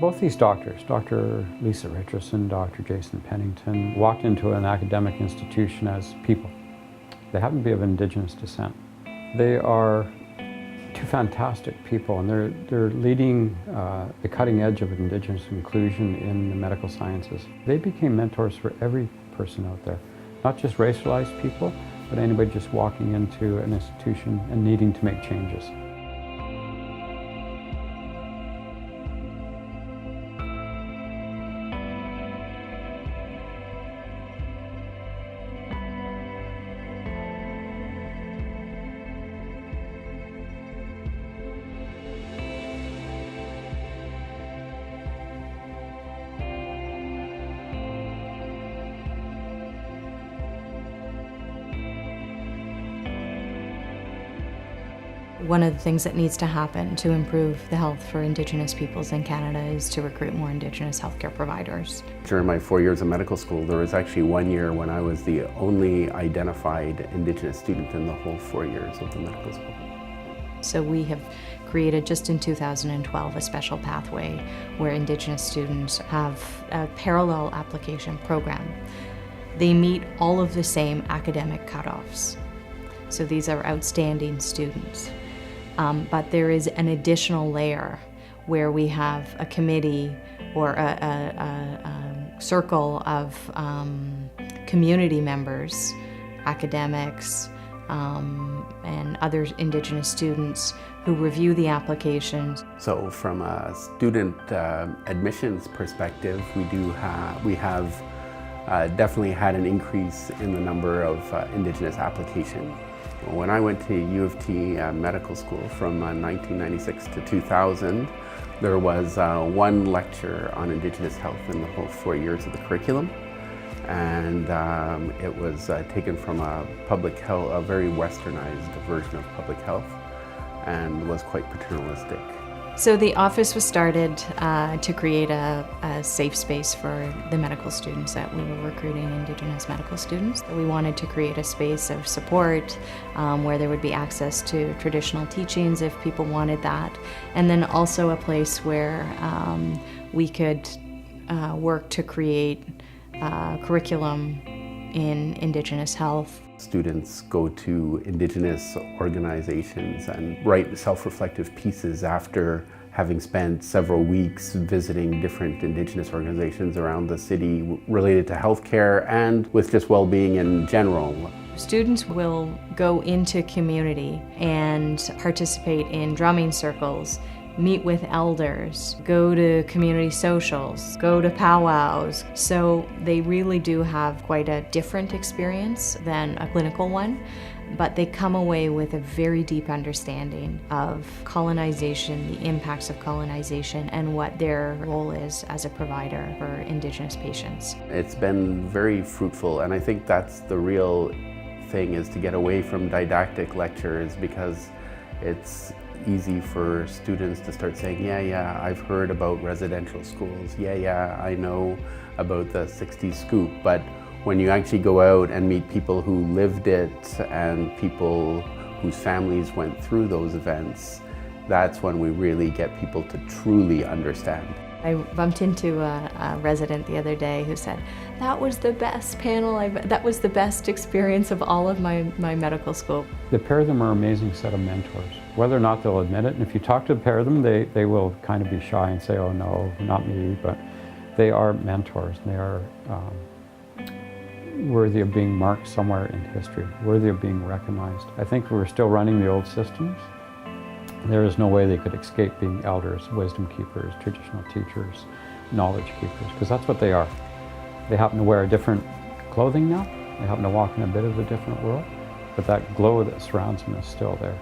Both these doctors, Dr. Lisa Richardson, Dr. Jason Pennington, walked into an academic institution as people. They happen to be of Indigenous descent. They are two fantastic people, and they're leading the cutting edge of Indigenous inclusion in the medical sciences. They became mentors for every person out there, not just racialized people, but anybody just walking into an institution and needing to make changes. One of the things that needs to happen to improve the health for Indigenous peoples in Canada is to recruit more Indigenous healthcare providers. During my 4 years of medical school, there was actually 1 year when I was the only identified Indigenous student in the whole 4 years of the medical school. So we have created just in 2012 a special pathway where Indigenous students have a parallel application program. They meet all of the same academic cutoffs. So these are outstanding students. But there is an additional layer where we have a committee or a circle of community members, academics, and other Indigenous students who review the applications. So from a student admissions perspective, we have definitely had an increase in the number of Indigenous applications. When I went to U of T medical school from 1996 to 2000, there was one lecture on Indigenous health in the whole 4 years of the curriculum. And it was taken from a public health, a very westernized version of public health, and was quite paternalistic. So the office was started to create a safe space for the medical students that we were recruiting, Indigenous medical students. We wanted to create a space of support where there would be access to traditional teachings if people wanted that, and then also a place where we could work to create curriculum in Indigenous health. Students go to Indigenous organizations and write self-reflective pieces after having spent several weeks visiting different Indigenous organizations around the city related to healthcare and with just well-being in general. Students will go into community and participate in drumming circles, meet with elders, go to community socials, go to powwows. So they really do have quite a different experience than a clinical one, but they come away with a very deep understanding of colonization, the impacts of colonization, and what their role is as a provider for Indigenous patients. It's been very fruitful, and I think that's the real thing, is to get away from didactic lectures, because it's easy for students to start saying, yeah, I've heard about residential schools. Yeah, I know about the 60s scoop. But when you actually go out and meet people who lived it and people whose families went through those events, that's when we really get people to truly understand. I bumped into a resident the other day who said, that was the best panel, that was the best experience of all of my medical school. The pair of them are an amazing set of mentors, whether or not they'll admit it. And if you talk to the pair of them, they will kind of be shy and say, oh no, not me, but they are mentors. And they are worthy of being marked somewhere in history, worthy of being recognized. I think we're still running the old systems. There is no way they could escape being elders, wisdom keepers, traditional teachers, knowledge keepers, because that's what they are. They happen to wear a different clothing now. They happen to walk in a bit of a different world, but that glow that surrounds them is still there.